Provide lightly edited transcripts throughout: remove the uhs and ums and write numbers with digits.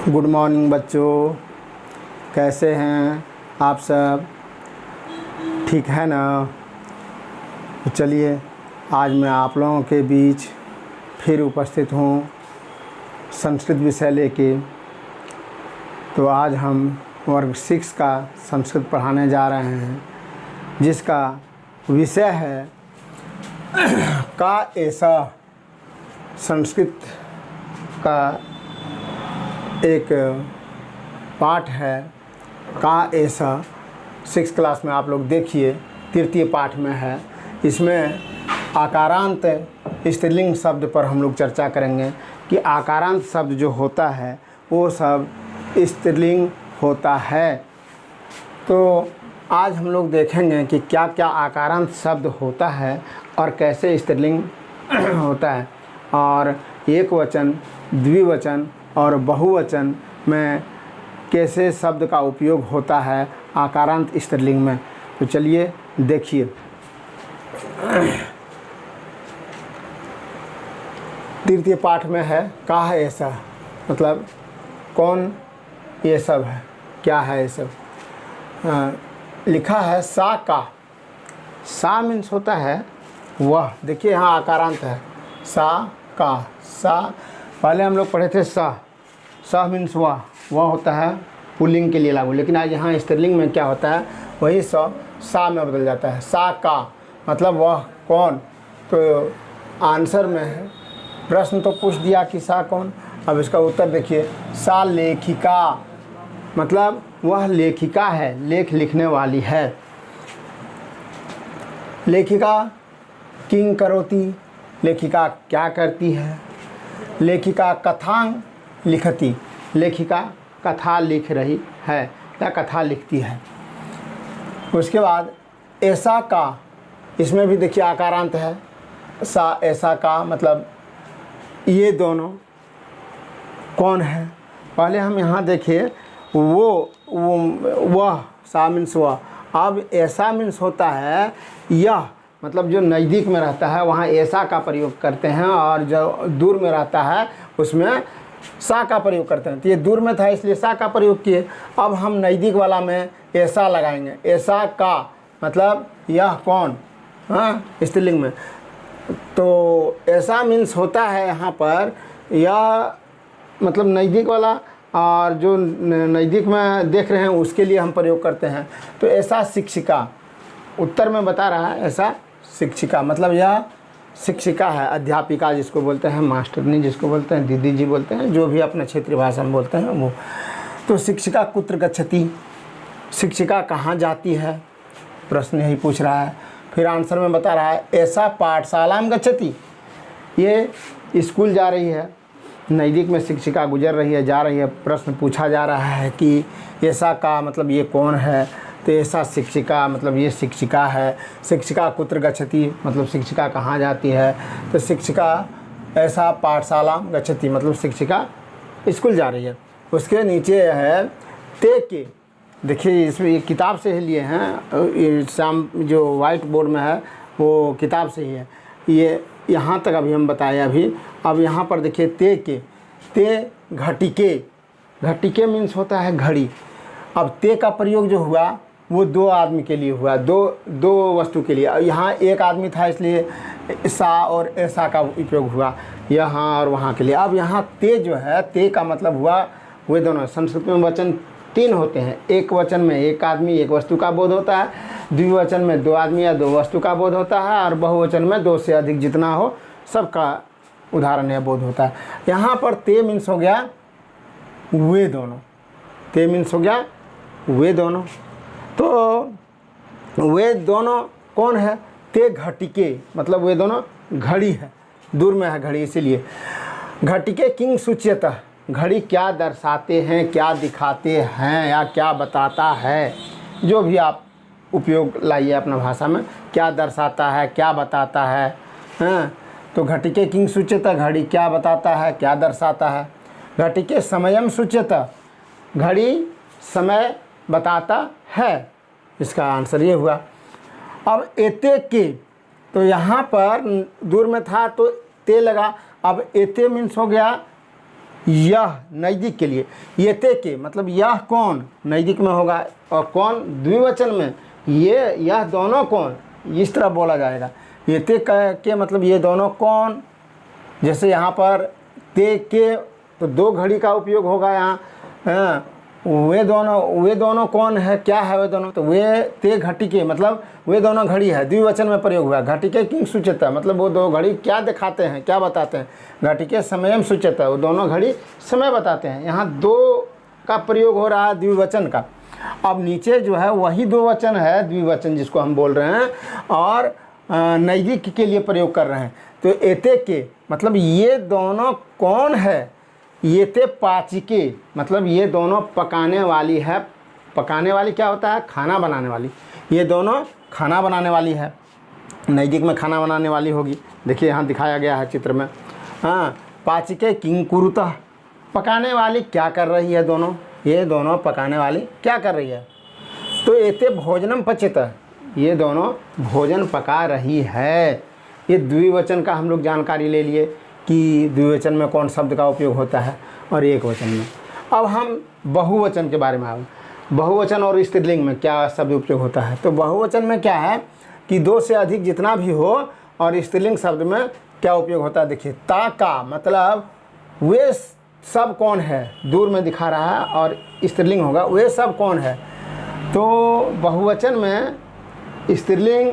Good morning बच्चों, कैसे हैं आप सब? ठीक है ना? तो चलिए, आज मैं आप लोगों के बीच फिर उपस्थित हूँ संस्कृत विषय लेके। तो आज हम वर्ग 6 का संस्कृत पढ़ाने जा रहे हैं, जिसका विषय है का ऐसा। संस्कृत का एक पाठ है का ऐसा। 6 क्लास में आप लोग देखिए, तृतीय पाठ में है। इसमें आकारांत स्त्रीलिंग शब्द पर हम लोग चर्चा करेंगे कि आकारांत शब्द जो होता है वो सब स्त्रीलिंग होता है। तो आज हम लोग देखेंगे कि क्या क्या आकारांत शब्द होता है और कैसे स्त्रीलिंग होता है, और एक वचन, द्विवचन और बहुवचन में कैसे शब्द का उपयोग होता है आकारांत स्त्रीलिंग में। तो चलिए देखिए। तृतीय पाठ में है का है ऐसा, मतलब कौन ये सब है, क्या है ये सब। लिखा है सा का। सा मीन्स होता है वह। देखिए यहाँ आकारांत है सा का। सा पहले हम लोग पढ़े थे सा मीन्स वह होता है पुल्लिंग के लिए लागू, लेकिन आज यहाँ स्त्रीलिंग में क्या होता है वही सा में बदल जाता है। सा का मतलब वह कौन। तो आंसर में है, प्रश्न तो पूछ दिया कि सा कौन, अब इसका उत्तर देखिए। सा लेखिका, मतलब वह लेखिका है, लेख लिखने वाली है। लेखिका किंग करोति, लेखिका क्या करती है। लेखिका कथांग लिखती, लेखिका कथा लिख रही है या कथा लिखती है। उसके बाद ऐसा का, इसमें भी देखिए आकारांत है सा ऐसा का, मतलब ये दोनों कौन है। पहले हम यहाँ देखिए वह सा मीन्स वह। अब ऐसा मीन्स होता है यह, मतलब जो नज़दीक में रहता है वहाँ ऐसा का प्रयोग करते हैं, और जो दूर में रहता है उसमें सा का प्रयोग करते हैं। तो ये दूर में था इसलिए सा का प्रयोग किए। अब हम नज़दीक वाला में ऐसा लगाएंगे। ऐसा का मतलब यह कौन, हाँ, स्त्रीलिंग में। तो ऐसा मीन्स होता है यहाँ पर यह, मतलब नज़दीक वाला, और जो नज़दीक में देख रहे हैं उसके लिए हम प्रयोग करते हैं। तो ऐसा शिक्षिका, उत्तर में बता रहा है ऐसा शिक्षिका, मतलब यह शिक्षिका है, अध्यापिका जिसको बोलते हैं, मास्टरनी जिसको बोलते हैं, दीदी जी बोलते हैं, जो भी अपने क्षेत्रीय भाषा में बोलते हैं वो। तो शिक्षिका कुत्र गच्छति, शिक्षिका कहाँ जाती है, प्रश्न यही पूछ रहा है। फिर आंसर में बता रहा है ऐसा पाठशालाम गच्छति, ये स्कूल जा रही है, नज़दीक में शिक्षिका गुजर रही है, जा रही है। प्रश्न पूछा जा रहा है कि ऐसा का मतलब ये कौन है। तो ऐसा शिक्षिका मतलब ये शिक्षिका है। शिक्षिका कुत्र गच्छति मतलब शिक्षिका कहाँ जाती है। तो शिक्षिका ऐसा पाठशाला गच्छति मतलब शिक्षिका स्कूल जा रही है। उसके नीचे है ते के, देखिए इसमें ये किताब से ही लिए हैं, ये शाम जो वाइट बोर्ड में है वो किताब से ही है। ये यहाँ तक अभी हम बताए अभी। अब यहाँ पर देखिए ते के, ते घटिके, घटिके मीन्स होता है घड़ी। अब ते का प्रयोग जो हुआ वो दो आदमी के लिए हुआ, दो वस्तु के लिए। यहाँ एक आदमी था इसलिए सा और ऐसा का उपयोग हुआ यहाँ और वहाँ के लिए। अब यहाँ ते जो है, ते का मतलब हुआ वे दोनों। संस्कृत में वचन 3 होते हैं। एक वचन में एक आदमी एक वस्तु का बोध होता है, द्विवचन में 2 आदमी या 2 वस्तु का बोध होता है, और बहुवचन में 2 से अधिक जितना हो सबका उदाहरण या बोध होता है। यहाँ पर ते मीन्स हो गया वे दोनों, ते मीन्स हो गया वे दोनों। तो वे दोनों कौन है, ते घटिके मतलब वे दोनों घड़ी है, दूर में है घड़ी, इसीलिए घटिके किंग सूच्यतः, घड़ी क्या दर्शाते हैं, क्या दिखाते हैं या क्या बताता है, जो भी आप उपयोग लाइए अपना भाषा में। क्या दर्शाता है, क्या बताता है, हाँ। तो घटिके किंग सूच्यतः, घड़ी क्या बताता है, क्या दर्शाता है। घटिके समयम सूच्यतः, घड़ी समय बताता है। इसका आंसर ये हुआ। अब एते के, तो यहाँ पर दूर में था तो ते लगा। अब एते मीन्स हो गया यह नज़दीक के लिए, ये ते के मतलब यह कौन नज़दीक में होगा, और कौन द्विवचन में, ये यह दोनों कौन, इस तरह बोला जाएगा। ये ते के मतलब ये दोनों कौन, जैसे यहाँ पर ते के तो दो घड़ी का उपयोग होगा यहाँ। वे दोनों कौन है, क्या है वे दोनों, तो वे ते घटिके मतलब वे दोनों घड़ी है, द्विवचन में प्रयोग हुआ। घटिके किंग सूचयता मतलब वो दो घड़ी क्या दिखाते हैं, क्या बताते हैं। घटिके समयम सूचयता, वो दोनों घड़ी समय बताते हैं। यहाँ दो का प्रयोग हो रहा है द्विवचन का। अब नीचे जो है वही दो वचन है द्विवचन जिसको हम बोल रहे हैं, और नज़दीक के लिए प्रयोग कर रहे हैं। तो एते के मतलब ये दोनों कौन है, ये ते पाचिके मतलब ये दोनों पकाने वाली है। पकाने वाली क्या होता है, खाना बनाने वाली। ये दोनों खाना बनाने वाली है, नज़दीक में खाना बनाने वाली होगी। देखिए यहाँ दिखाया गया है चित्र में। हाँ, पाचिके किंग कुरुतः, पकाने वाली क्या कर रही है, दोनों ये दोनों पकाने वाली क्या कर रही है। तो एते भोजनम पचेत, ये दोनों भोजन पका रही है। ये द्विवचन का हम लोग जानकारी ले लिए कि द्विवचन में कौन शब्द का उपयोग होता है और एक वचन में। अब हम बहुवचन के बारे में आए। बहुवचन और स्त्रीलिंग में क्या शब्द उपयोग होता है। तो बहुवचन में क्या है कि दो से अधिक जितना भी हो, और स्त्रीलिंग शब्द में क्या उपयोग होता है। देखिए ता का मतलब वे सब कौन है, दूर में दिखा रहा है, और स्त्रीलिंग होगा वे सब कौन है। तो बहुवचन में स्त्रीलिंग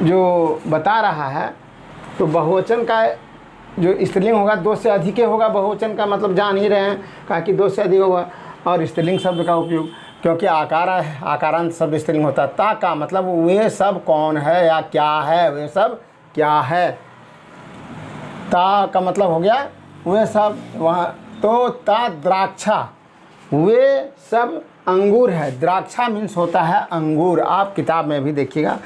जो बता रहा है, तो बहुवचन का जो स्त्रीलिंग होगा दो से अधिक होगा। बहुवचन का मतलब जान ही रहे हैं, कहा कि दो से अधिक होगा। और स्त्रीलिंग शब्द का उपयोग, क्योंकि आकारांत शब्द स्त्रीलिंग होता है। ता का मतलब वे सब कौन है या क्या है, वे सब क्या है। ता का मतलब हो गया वे सब वहाँ। तो ता द्राक्षा, वे सब अंगूर है। द्राक्षा मीन्स होता है अंगूर, आप किताब में भी देखिएगा,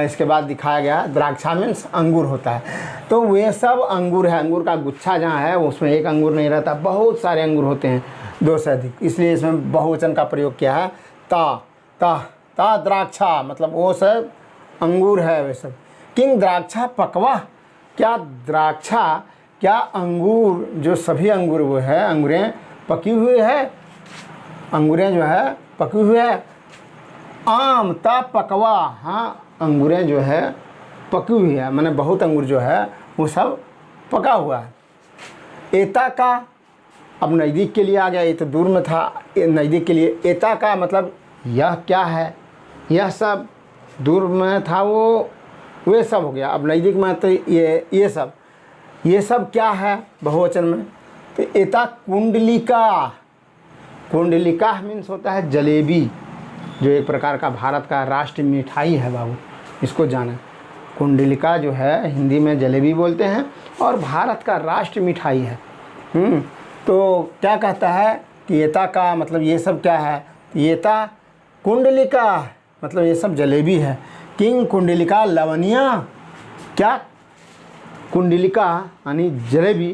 इसके बाद दिखाया गया द्राक्षा मीन्स अंगूर होता है। तो वे सब अंगूर है। अंगूर का गुच्छा जहाँ है उसमें एक अंगूर नहीं रहता, बहुत सारे अंगूर होते हैं, दो से अधिक, इसलिए इसमें बहुवचन का प्रयोग किया है। ता द्राक्षा मतलब वो सब अंगूर है वे सब। किंग द्राक्षा पकवा, क्या द्राक्षा, क्या अंगूर, जो सभी अंगूर वो है, अंगूरें पकी हुई है, अंगूरें जो है पकी हुई है। आम ता पकवा, हाँ अंगूरें जो है पकी हुई है, माने बहुत अंगूर जो है वो सब पका हुआ है। एता का अब नज़दीक के लिए आ गया, ये तो दूर में था, नज़दीक के लिए। एता का मतलब यह क्या है, यह सब दूर में था वो वे सब हो गया। अब नज़दीक में तो ये सब क्या है बहुवचन में। तो एता कुंडलिका, कुंडलिका मीन्स होता है जलेबी, जो एक प्रकार का भारत का राष्ट्रीय मिठाई है बाबू, इसको जाना। कुंडलिका जो है हिंदी में जलेबी बोलते हैं, और भारत का राष्ट्रीय मिठाई है। तो क्या कहता है कि एता का मतलब ये सब क्या है, एता कुंडलिका मतलब ये सब जलेबी है। किंग कुंडलिका लवनिया, क्या कुंडलिका यानी जलेबी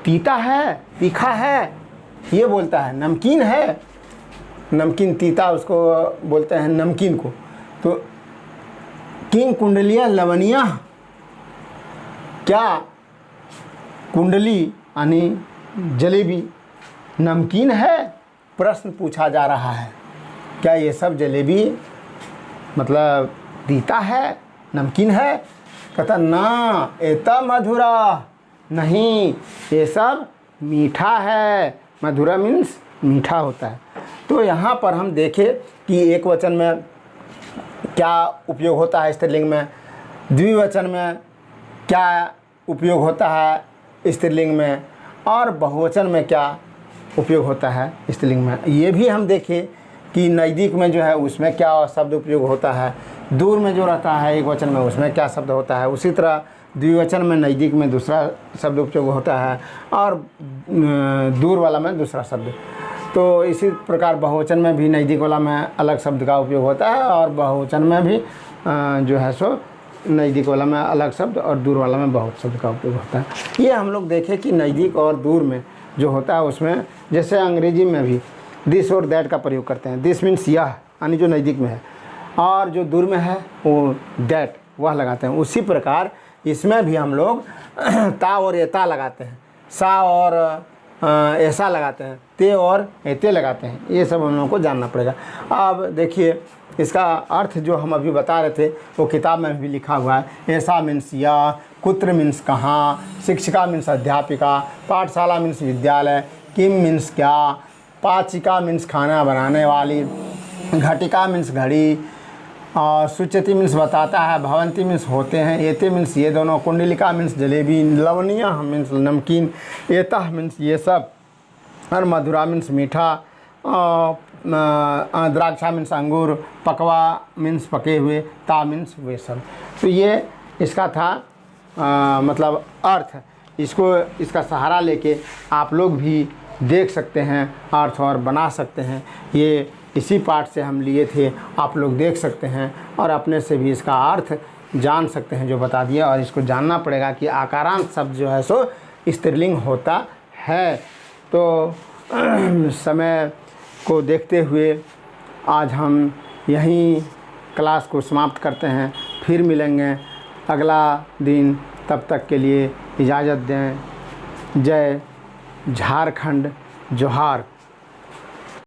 तीता है, तीखा है, ये बोलता है। नमकीन है, नमकीन तीता उसको बोलते हैं नमकीन को। तो किंग कुंडलिया लवनिया, क्या कुंडली यानी जलेबी नमकीन है, प्रश्न पूछा जा रहा है। क्या ये सब जलेबी मतलब तीता है, नमकीन है। कहता ना एता मधुरा, नहीं ये सब मीठा है। मधुरा मीन्स मीठा होता है। तो यहाँ पर हम देखें कि एक वचन में क्या उपयोग होता है स्त्रीलिंग में, द्विवचन में क्या उपयोग होता है स्त्रीलिंग में, और बहुवचन में क्या उपयोग होता है स्त्रीलिंग में। ये भी हम देखें कि नज़दीक में जो है उसमें क्या शब्द उपयोग होता है, दूर में जो रहता है एक वचन में उसमें क्या शब्द होता है। उसी तरह द्विवचन में नज़दीक में दूसरा शब्द उपयोग होता है, और दूर वाला में दूसरा शब्द। तो इसी प्रकार बहुवचन में भी नज़दीक वाला में अलग शब्द का उपयोग होता है, और बहुवचन में भी जो है सो नज़दीक वाला में अलग शब्द और दूर वाला में बहुत शब्द का उपयोग होता है। ये हम लोग देखें कि नज़दीक और दूर में जो होता है उसमें, जैसे अंग्रेजी में भी दिस और दैट का प्रयोग करते हैं। दिस मीन्स यह यानी जो नज़दीक में है, और जो दूर में है वो दैट वह लगाते हैं। उसी प्रकार इसमें भी हम लोग ता और एता लगाते हैं। सा और ऐसा लगाते हैं, ते और एते लगाते हैं, ये सब हम लोगों को जानना पड़ेगा। अब देखिए इसका अर्थ जो हम अभी बता रहे थे वो किताब में भी लिखा हुआ है। ऐसा मीन्स या, कुत्र मीन्स कहाँ, शिक्षिका मीन्स अध्यापिका, पाठशाला मीन्स विद्यालय, किम मीन्स क्या, पाचिका मीन्स खाना बनाने वाली, घटिका मीन्स घड़ी, और सूचति मीन्स बताता है, भवंती मीन्स होते हैं, एते मीन्स ये दोनों, कुंडलिका मीन्स जलेबी, लवनिया मीन्स नमकीन, एतः मीन्स ये सब, और मधुरा मीन्स मीठा, द्राक्षा मीन्स अंगूर, पकवा मीन्स पके हुए, ता मीन्स वे सब। तो ये इसका था मतलब अर्थ। इसको इसका सहारा लेके आप लोग भी देख सकते हैं अर्थ और बना सकते हैं। ये इसी पाठ से हम लिए थे, आप लोग देख सकते हैं और अपने से भी इसका अर्थ जान सकते हैं जो बता दिया। और इसको जानना पड़ेगा कि आकारांत शब्द जो है सो स्त्रीलिंग होता है। तो समय को देखते हुए आज हम यहीं क्लास को समाप्त करते हैं, फिर मिलेंगे अगला दिन। तब तक के लिए इजाज़त दें। जय झारखंड, जोहार।